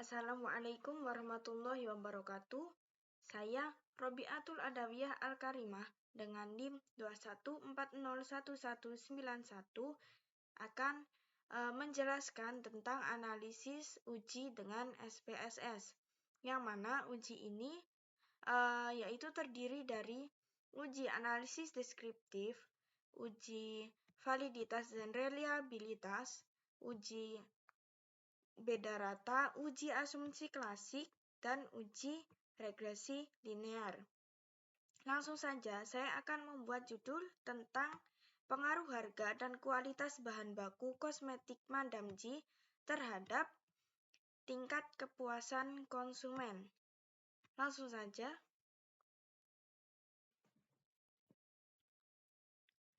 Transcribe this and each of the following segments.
Assalamualaikum warahmatullahi wabarakatuh. Saya Robiatul Adawiyah Al-Karimah dengan NIM 214011191 akan menjelaskan tentang analisis uji dengan SPSS. Yang mana uji ini yaitu terdiri dari uji analisis deskriptif, uji validitas dan reliabilitas, uji beda rata, uji asumsi klasik, dan uji regresi linear. Langsung saja, saya akan membuat judul tentang pengaruh harga dan kualitas bahan baku kosmetik Madam G terhadap tingkat kepuasan konsumen. Langsung saja.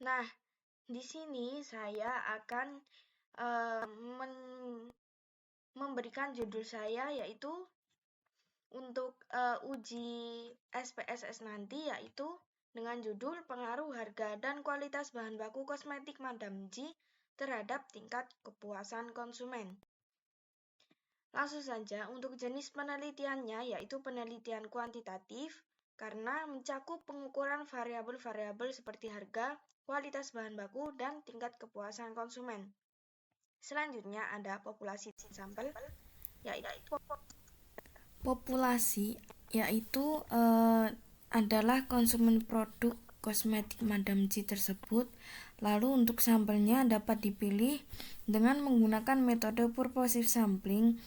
Nah, di sini saya akan memberikan judul saya yaitu untuk uji SPSS nanti yaitu dengan judul pengaruh harga dan kualitas bahan baku kosmetik Madam G terhadap tingkat kepuasan konsumen. Langsung saja, untuk jenis penelitiannya yaitu penelitian kuantitatif karena mencakup pengukuran variabel-variabel seperti harga, kualitas bahan baku, dan tingkat kepuasan konsumen. Selanjutnya ada populasi sampel, yaitu Populasi yaitu adalah konsumen produk kosmetik Madam G tersebut. Lalu untuk sampelnya dapat dipilih dengan menggunakan metode purposive sampling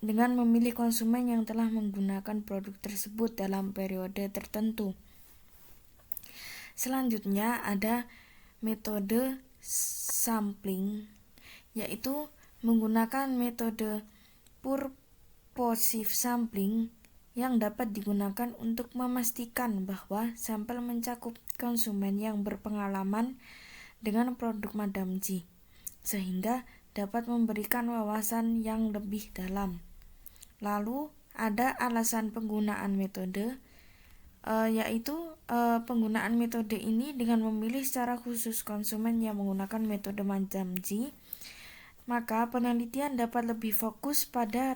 dengan memilih konsumen yang telah menggunakan produk tersebut dalam periode tertentu. Selanjutnya ada metode sampling yaitu menggunakan metode purposive sampling yang dapat digunakan untuk memastikan bahwa sampel mencakup konsumen yang berpengalaman dengan produk Madam G, sehingga dapat memberikan wawasan yang lebih dalam. Lalu ada alasan penggunaan metode, yaitu penggunaan metode ini dengan memilih secara khusus konsumen yang menggunakan metode Madam G, maka penelitian dapat lebih fokus pada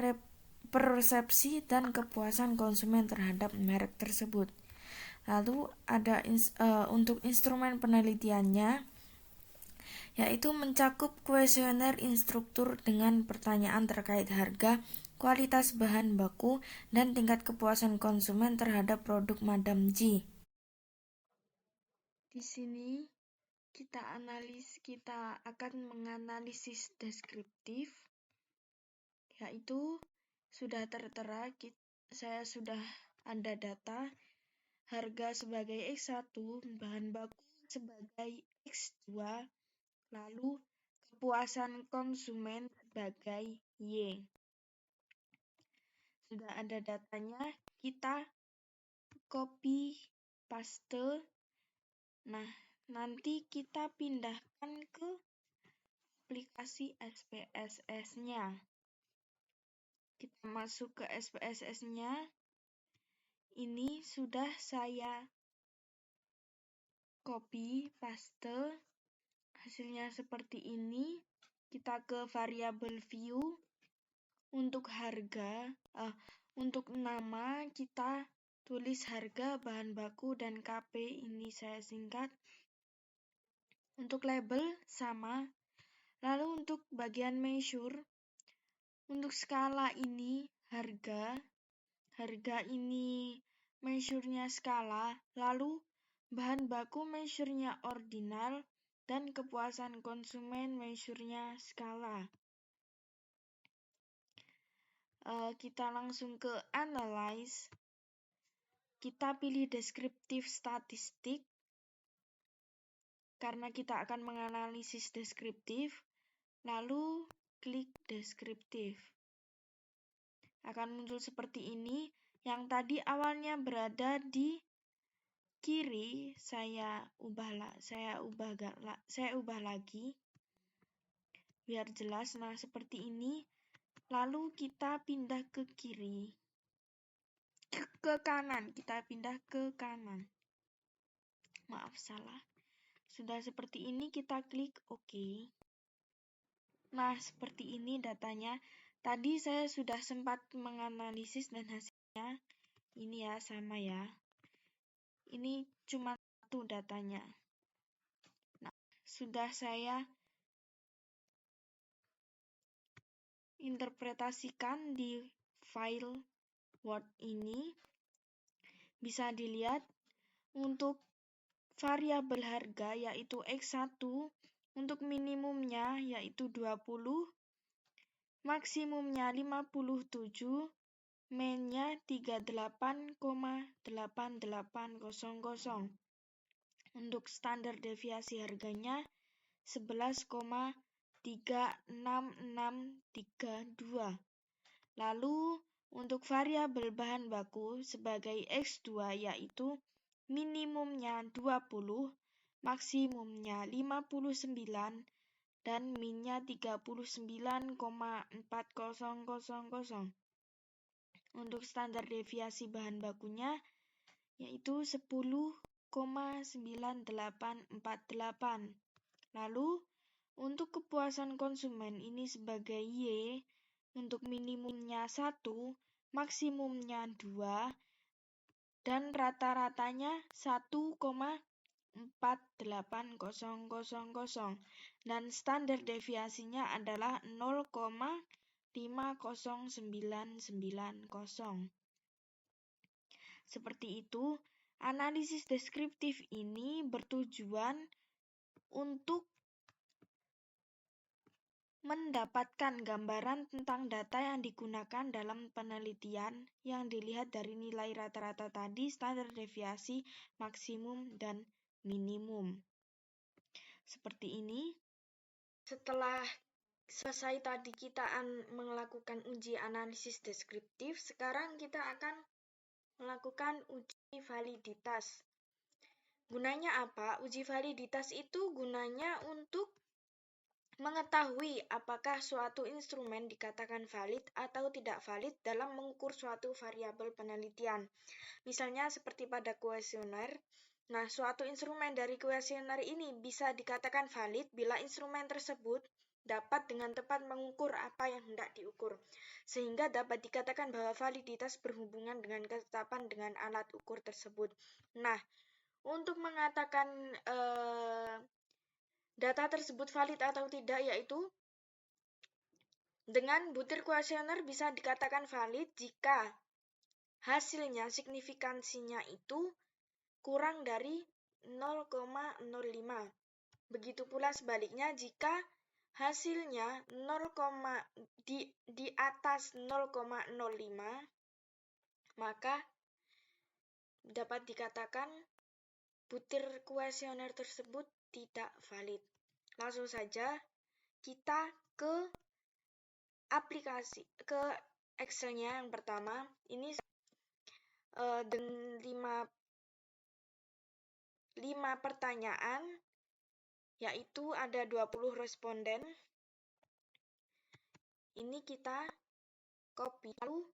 persepsi dan kepuasan konsumen terhadap merek tersebut. Lalu ada untuk instrumen penelitiannya, yaitu mencakup kuesioner instruktur dengan pertanyaan terkait harga, kualitas bahan baku, dan tingkat kepuasan konsumen terhadap produk Madam G. Di sini kita akan menganalisis deskriptif, yaitu sudah tertera, saya sudah ada data harga sebagai X1, bahan baku sebagai X2, lalu kepuasan konsumen sebagai Y. Sudah ada datanya, kita copy paste. Nah, nanti kita pindahkan ke aplikasi SPSS-nya. Kita masuk ke SPSS-nya. Ini sudah saya copy paste. Hasilnya seperti ini. Kita ke variabel view. Untuk harga, untuk nama kita tulis harga, bahan baku, dan KP. Ini saya singkat. Untuk label sama. Lalu untuk bagian measure, untuk skala ini harga ini measure-nya skala, lalu bahan baku measure-nya ordinal, dan kepuasan konsumen measure-nya skala. Kita langsung ke analyze. Kita pilih deskriptif statistik karena kita akan menganalisis deskriptif. Lalu klik deskriptif. Akan muncul seperti ini. Yang tadi awalnya berada di kiri, saya ubah lagi biar jelas. Nah, seperti ini. Lalu kita pindah ke kiri. Ke kanan, kita pindah ke kanan. Maaf, salah. Sudah seperti ini, kita klik OK. Nah, seperti ini datanya. Tadi saya sudah sempat menganalisis dan hasilnya ini ya, sama ya. Ini cuma satu datanya. Nah, sudah saya interpretasikan di file Word ini. Bisa dilihat untuk variabel harga yaitu X1 untuk minimumnya yaitu 20, maksimumnya 57, min-nya 38,8800. Untuk standar deviasi harganya 11,36632. Lalu untuk variabel bahan baku sebagai X2 yaitu minimumnya 20, maksimumnya 59, dan min-nya 39,4000. Untuk standar deviasi bahan bakunya yaitu 10,9848. Lalu untuk kepuasan konsumen ini sebagai Y, untuk minimumnya 1, maksimumnya 2, dan rata-ratanya 1,48000. Dan standar deviasinya adalah 0,50990. Seperti itu, analisis deskriptif ini bertujuan untuk mendapatkan gambaran tentang data yang digunakan dalam penelitian yang dilihat dari nilai rata-rata tadi, standar deviasi, maksimum, dan minimum. Seperti ini. Setelah selesai tadi kita melakukan uji analisis deskriptif, sekarang kita akan melakukan uji validitas. Gunanya apa? Uji validitas itu gunanya untuk mengetahui apakah suatu instrumen dikatakan valid atau tidak valid dalam mengukur suatu variabel penelitian. Misalnya seperti pada kuesioner. Nah, suatu instrumen dari kuesioner ini bisa dikatakan valid bila instrumen tersebut dapat dengan tepat mengukur apa yang hendak diukur, sehingga dapat dikatakan bahwa validitas berhubungan dengan ketetapan dengan alat ukur tersebut. Nah, untuk mengatakan data tersebut valid atau tidak, yaitu dengan butir kuesioner bisa dikatakan valid jika hasilnya, signifikansinya itu kurang dari 0,05. Begitu pula sebaliknya, jika hasilnya di atas 0,05, maka dapat dikatakan butir kuesioner tersebut tidak valid. Langsung saja kita ke aplikasi, ke Excel-nya yang pertama. Ini dengan 5 pertanyaan, yaitu ada 20 responden. Ini kita copy, lalu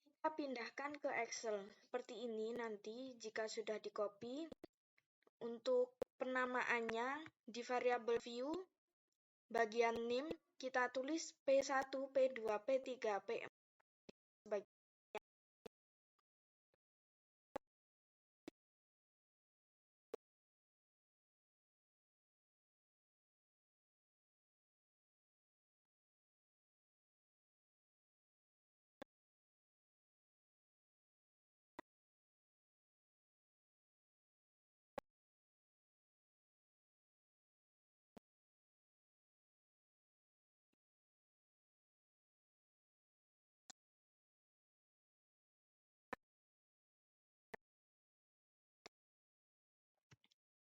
kita pindahkan ke Excel. Seperti ini nanti jika sudah di copy. Untuk penamaannya di variabel view, bagian name kita tulis P1, P2, P3, P4 sebagai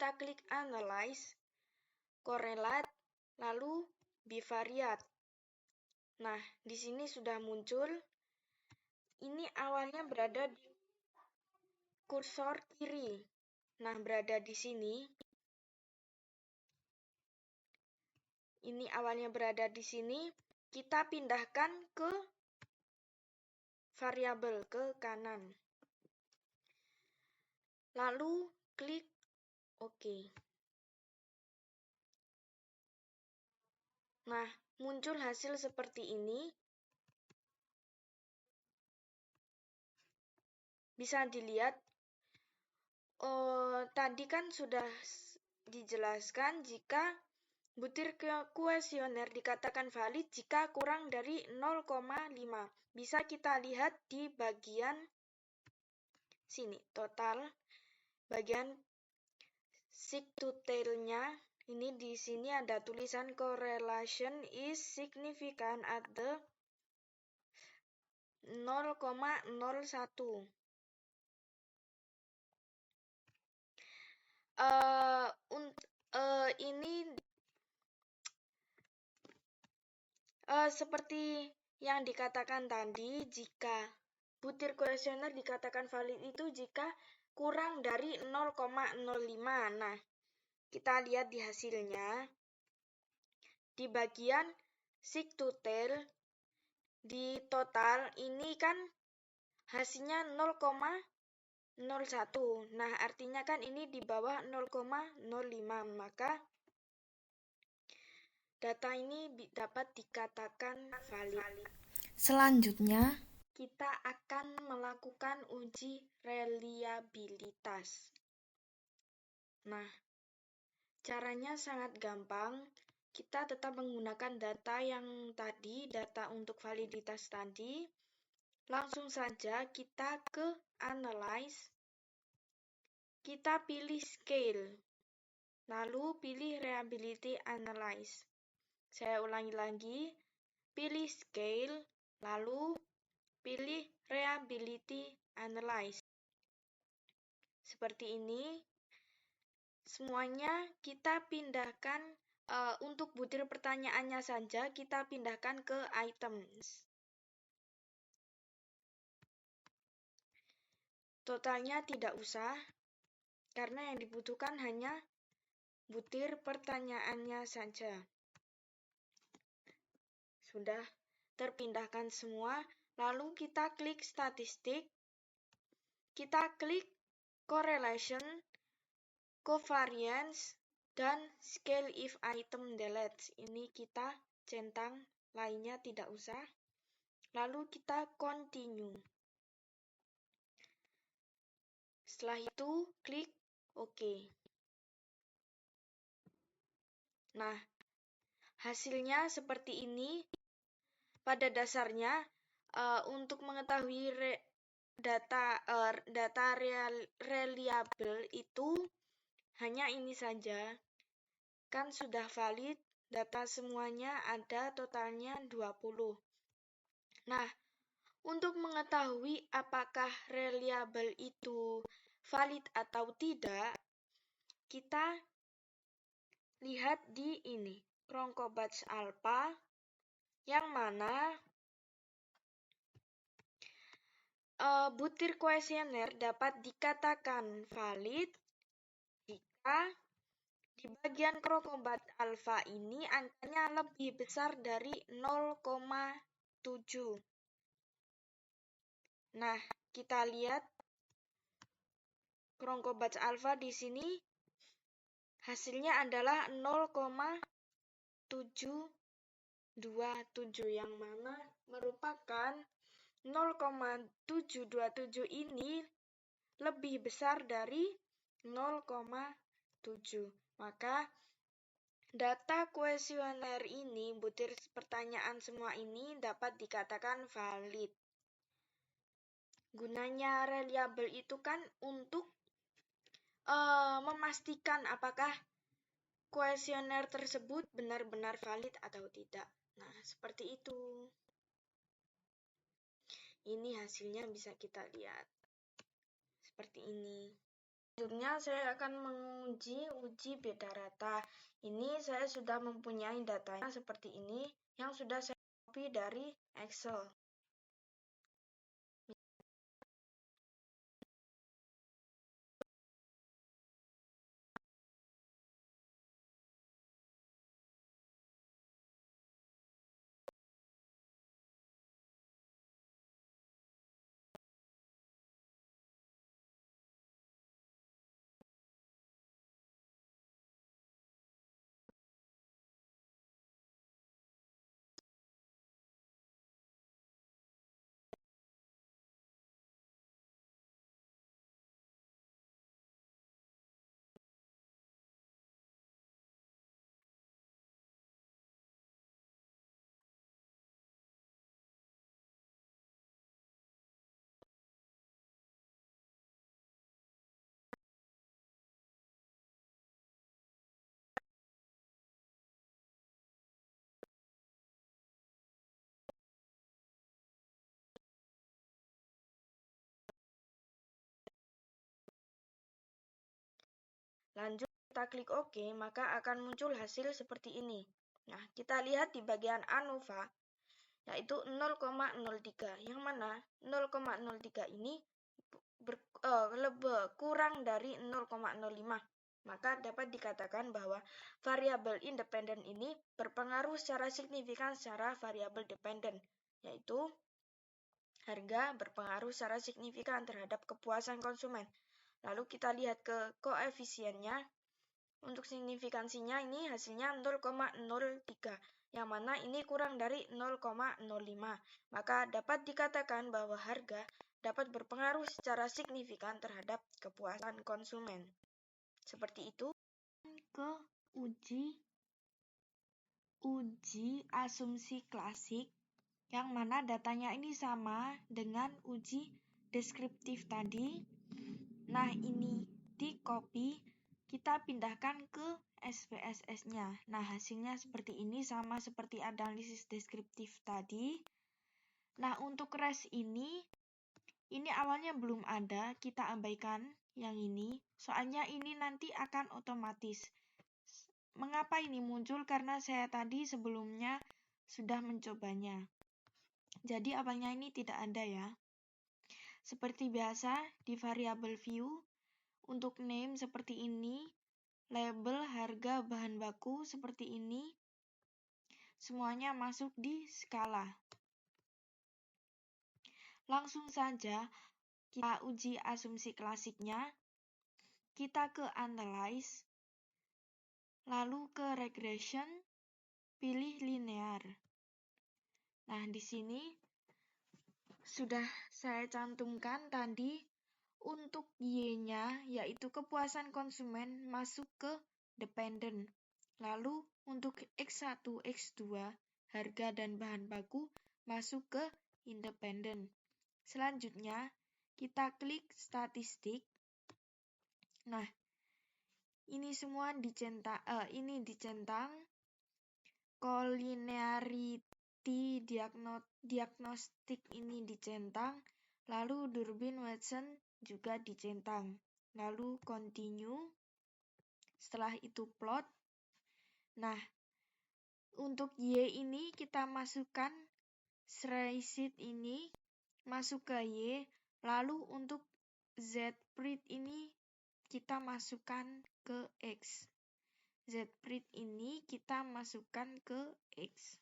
kita klik analyze, correlate, lalu bivariate. Nah, di sini sudah muncul. Ini awalnya berada di kursor kiri. Nah, berada di sini. Ini awalnya berada di sini. Kita pindahkan ke variabel ke kanan. Lalu klik OK. Nah, muncul hasil seperti ini. Bisa dilihat, tadi kan sudah dijelaskan jika butir kuesioner dikatakan valid jika kurang dari 0,5. Bisa kita lihat di bagian sini, total, bagian seek-to-tail-nya. Ini di sini ada tulisan correlation is significant at the 0,01. Ini seperti yang dikatakan tadi, jika butir kuesioner dikatakan valid itu jika kurang dari 0,05. Nah, kita lihat di hasilnya. Di bagian seek-to-tail, di total ini kan hasilnya 0,01. Nah, artinya kan ini di bawah 0,05. Maka data ini dapat dikatakan valid. Selanjutnya, kita akan melakukan uji reliabilitas. Nah, caranya sangat gampang. Kita tetap menggunakan data yang tadi, data untuk validitas tadi. Langsung saja kita ke Analyze. Kita pilih Scale. Lalu pilih Reliability Analyze. Saya ulangi lagi. Pilih Scale, lalu pilih Reliability Analyze. Seperti ini. Semuanya kita pindahkan, untuk butir pertanyaannya saja kita pindahkan ke Items. Totalnya tidak usah, karena yang dibutuhkan hanya butir pertanyaannya saja. Sudah terpindahkan semua, lalu kita klik statistik, kita klik correlation, covariance, dan scale if item deletes. Ini kita centang, lainnya tidak usah. Lalu kita continue. Setelah itu klik OK. Nah, hasilnya seperti ini. Pada dasarnya, untuk mengetahui data reliable itu hanya ini saja. Kan sudah valid, data semuanya ada, totalnya 20. Nah, untuk mengetahui apakah reliable itu valid atau tidak, kita lihat di ini, Cronquist alpha, yang mana butir kuesioner dapat dikatakan valid jika di bagian Cronquist alpha ini angkanya lebih besar dari 0,7. Nah, kita lihat Cronquist alpha di sini hasilnya adalah 0,727, yang mana merupakan 0,727 ini lebih besar dari 0,7. Maka data kuesioner ini, butir pertanyaan semua ini dapat dikatakan valid. Gunanya reliable itu kan untuk memastikan apakah kuesioner tersebut benar-benar valid atau tidak. Nah, seperti itu. Ini hasilnya bisa kita lihat. Seperti ini. Selanjutnya saya akan menguji uji beda rata. Ini saya sudah mempunyai datanya seperti ini yang sudah saya copy dari Excel. Lanjut, kita klik OK, maka akan muncul hasil seperti ini. Nah, kita lihat di bagian ANOVA, yaitu 0,03, yang mana 0,03 ini kurang dari 0,05. Maka dapat dikatakan bahwa variabel independen ini berpengaruh secara signifikan secara variabel dependen, yaitu harga berpengaruh secara signifikan terhadap kepuasan konsumen. Lalu kita lihat ke koefisiennya. Untuk signifikansinya ini hasilnya 0,03, yang mana ini kurang dari 0,05. Maka dapat dikatakan bahwa harga dapat berpengaruh secara signifikan terhadap kepuasan konsumen. Seperti itu. Ke uji asumsi klasik, yang mana datanya ini sama dengan uji deskriptif tadi. Nah, ini di copy, kita pindahkan ke SPSS-nya. Nah, hasilnya seperti ini, sama seperti analisis deskriptif tadi. Nah, untuk res ini awalnya belum ada, kita abaikan yang ini, soalnya ini nanti akan otomatis. Mengapa ini muncul? Karena saya tadi sebelumnya sudah mencobanya. Jadi awalnya ini tidak ada ya. Seperti biasa di variabel view, untuk name seperti ini, label harga bahan baku seperti ini, semuanya masuk di skala. Langsung saja kita uji asumsi klasiknya. Kita ke analyze, lalu ke regression, pilih linear. Nah, di sini sudah saya cantumkan tadi untuk Y-nya, yaitu kepuasan konsumen, masuk ke dependen. Lalu untuk X1, X2, harga dan bahan baku masuk ke independen. Selanjutnya, kita klik statistik. Nah, ini semua dicentang. Collinearity diagnostik ini dicentang. Lalu Durbin-Watson juga dicentang. Lalu continue. Setelah itu plot. Nah, untuk Y ini kita masukkan Z ini masuk ke Y. Lalu untuk Z-prit ini kita masukkan ke X. Z-prit ini kita masukkan ke X.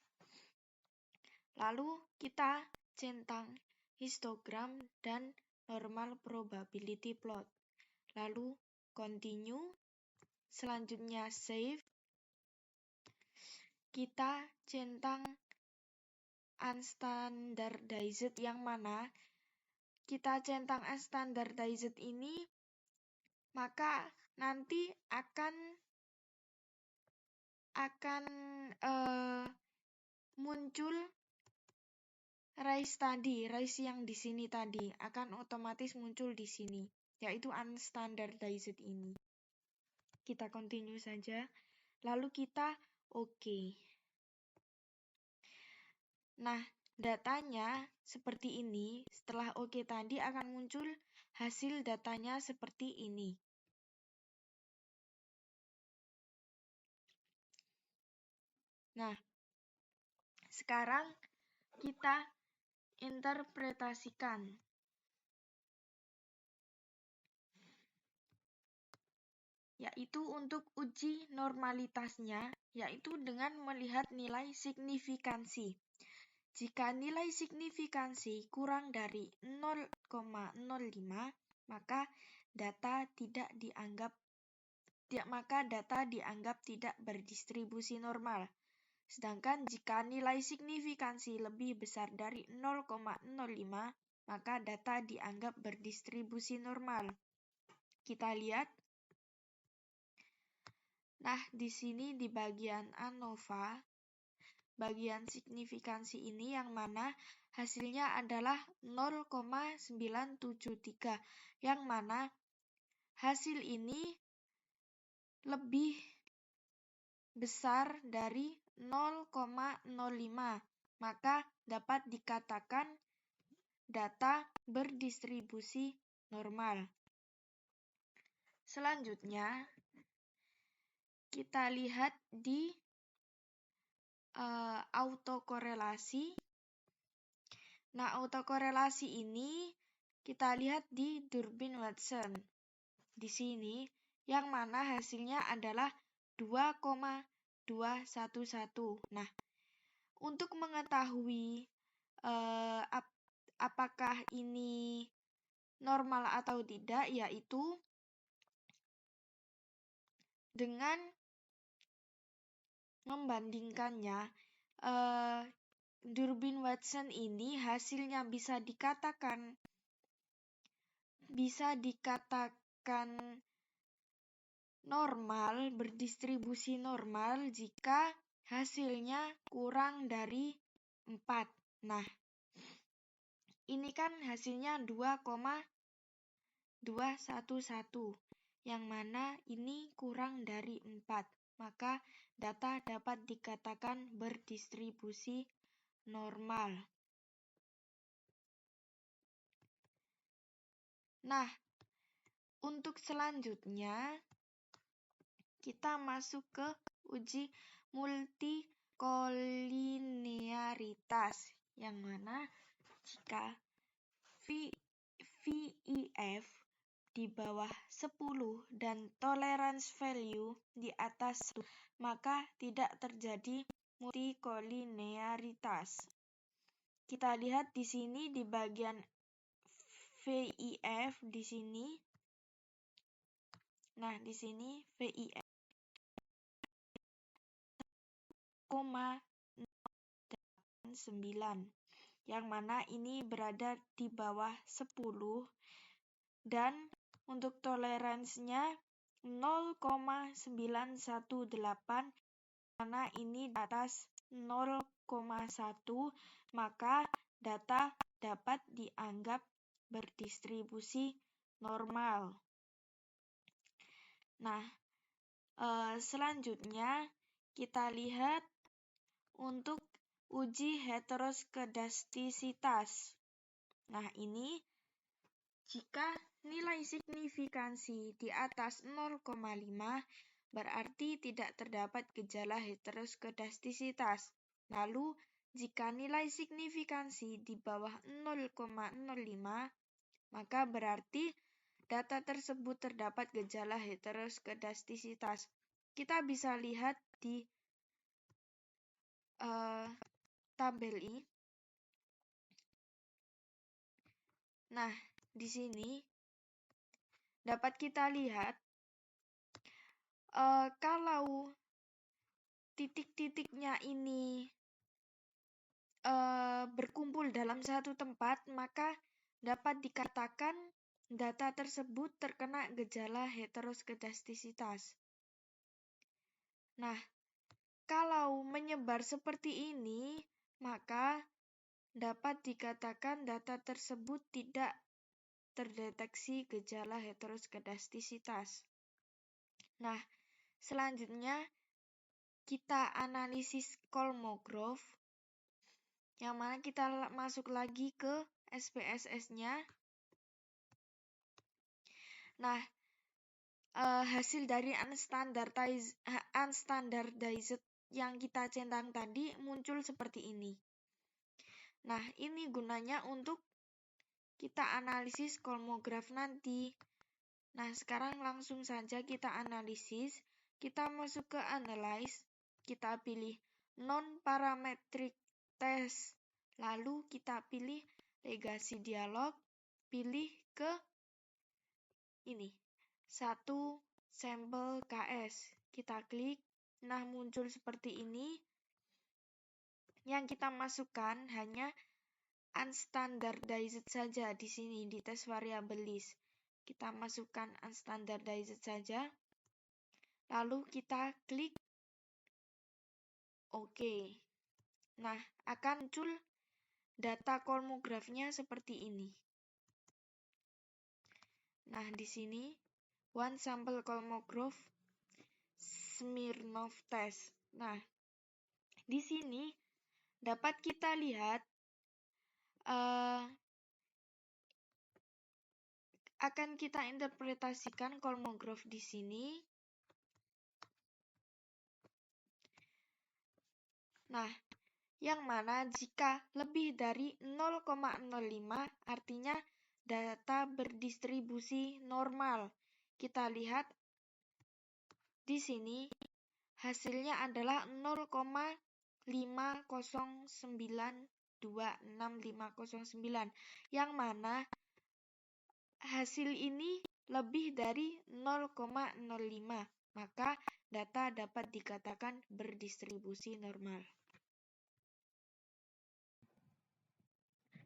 Lalu kita centang histogram dan normal probability plot. Lalu continue. Selanjutnya save. Kita centang unstandardized, yang mana kita centang unstandardized ini, maka nanti akan muncul rise yang di sini tadi akan otomatis muncul di sini, yaitu unstandardized ini. Kita continue saja, lalu kita OK. Nah, datanya seperti ini. Setelah OK tadi akan muncul hasil datanya seperti ini. Nah, sekarang kita interpretasikan. Yaitu untuk uji normalitasnya, yaitu dengan melihat nilai signifikansi. Jika nilai signifikansi kurang dari 0,05, maka data dianggap tidak berdistribusi normal. Sedangkan jika nilai signifikansi lebih besar dari 0,05, maka data dianggap berdistribusi normal. Kita lihat. Nah, di sini di bagian ANOVA, bagian signifikansi ini yang mana hasilnya adalah 0,973, yang mana hasil ini lebih besar dari 0,05, maka dapat dikatakan data berdistribusi normal. Selanjutnya, kita lihat di autokorelasi. Nah, autokorelasi ini kita lihat di Durbin-Watson. Di sini, yang mana hasilnya adalah 2,211. Nah, untuk mengetahui apakah ini normal atau tidak, yaitu dengan membandingkannya, Durbin-Watson ini hasilnya bisa dikatakan normal, berdistribusi normal jika hasilnya kurang dari 4. Nah, ini kan hasilnya 2,211, yang mana ini kurang dari 4. Maka data dapat dikatakan berdistribusi normal. Nah, untuk selanjutnya kita masuk ke uji multikolinearitas, yang mana jika VIF di bawah 10 dan tolerance value di atas 1, maka tidak terjadi multikolinearitas. Kita lihat di sini di bagian VIF di sini. Nah, di sini VIF 0,9, yang mana ini berada di bawah 10, dan untuk toleransinya 0,918, karena ini di atas 0,1, maka data dapat dianggap berdistribusi normal. Nah, selanjutnya kita lihat untuk uji heteroskedastisitas. Nah, ini jika nilai signifikansi di atas 0,5 berarti tidak terdapat gejala heteroskedastisitas. Lalu, jika nilai signifikansi di bawah 0,05, maka berarti data tersebut terdapat gejala heteroskedastisitas. Kita bisa lihat di tabel ini. Nah, di sini dapat kita lihat kalau titik-titiknya ini berkumpul dalam satu tempat, maka dapat dikatakan data tersebut terkena gejala heteroskedastisitas. Nah, kalau menyebar seperti ini, maka dapat dikatakan data tersebut tidak terdeteksi gejala heteroskedastisitas. Nah, selanjutnya kita analisis Kolmogorov, yang mana kita masuk lagi ke SPSS-nya. Nah, hasil dari unstandardized yang kita centang tadi muncul seperti ini. Nah, ini gunanya untuk kita analisis Kolmogorov nanti. Nah, sekarang langsung saja kita analisis. Kita masuk ke Analyze, kita pilih Non-Parametric Test, lalu kita pilih Legacy Dialog, pilih ke ini, 1 sampel KS. Kita klik, nah muncul seperti ini. Yang kita masukkan hanya unstandardized saja di sini di tes variable list. Kita masukkan unstandardized saja. Lalu kita klik OK. Nah, akan muncul data Kolmogorov-nya seperti ini. Nah, di sini one sample Kolmogorov Smirnov test. Nah, di sini dapat kita lihat akan kita interpretasikan Kolmogorov di sini Nah, yang mana jika lebih dari 0,05 artinya data berdistribusi normal. Kita lihat di sini hasilnya adalah 0,509266509, yang mana hasil ini lebih dari 0,05, maka data dapat dikatakan berdistribusi normal.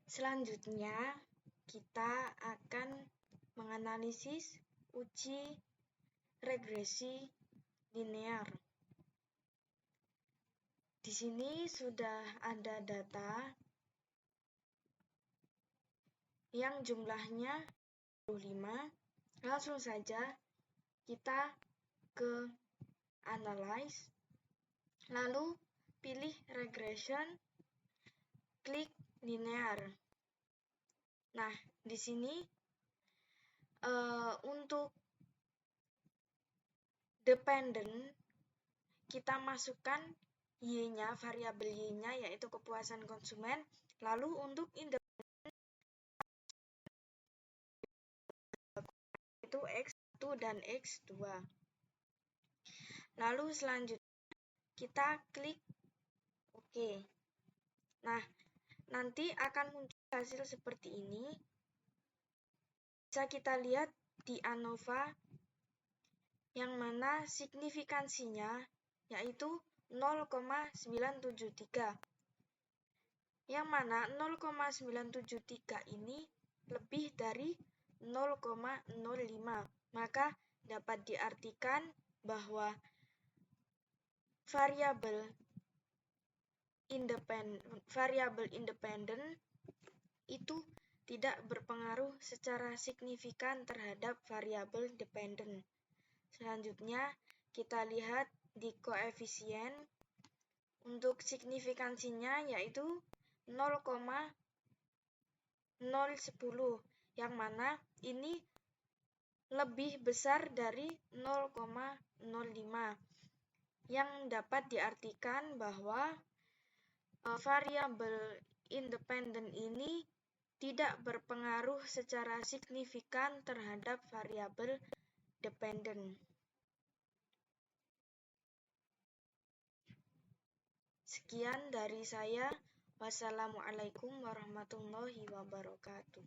Selanjutnya, kita akan menganalisis uji regresi linear. Di sini sudah ada data yang jumlahnya 25. Langsung saja kita ke Analyze, lalu pilih Regression, klik Linear. Nah, di sini untuk dependent kita masukkan Y-nya, variabel Y-nya yaitu kepuasan konsumen. Lalu untuk independen itu X1 dan X2. Lalu selanjutnya kita klik OK. Nah, nanti akan muncul hasil seperti ini. Bisa kita lihat di ANOVA yang mana signifikansinya yaitu 0,973. Yang mana 0,973 ini lebih dari 0,05. Maka dapat diartikan bahwa variabel independen itu tidak berpengaruh secara signifikan terhadap variabel dependen. Selanjutnya, kita lihat di koefisien. Untuk signifikansinya yaitu 0,010, yang mana ini lebih besar dari 0,05, yang dapat diartikan bahwa variabel independen ini tidak berpengaruh secara signifikan terhadap variabel dependen. Sekian dari saya. Wassalamualaikum warahmatullahi wabarakatuh.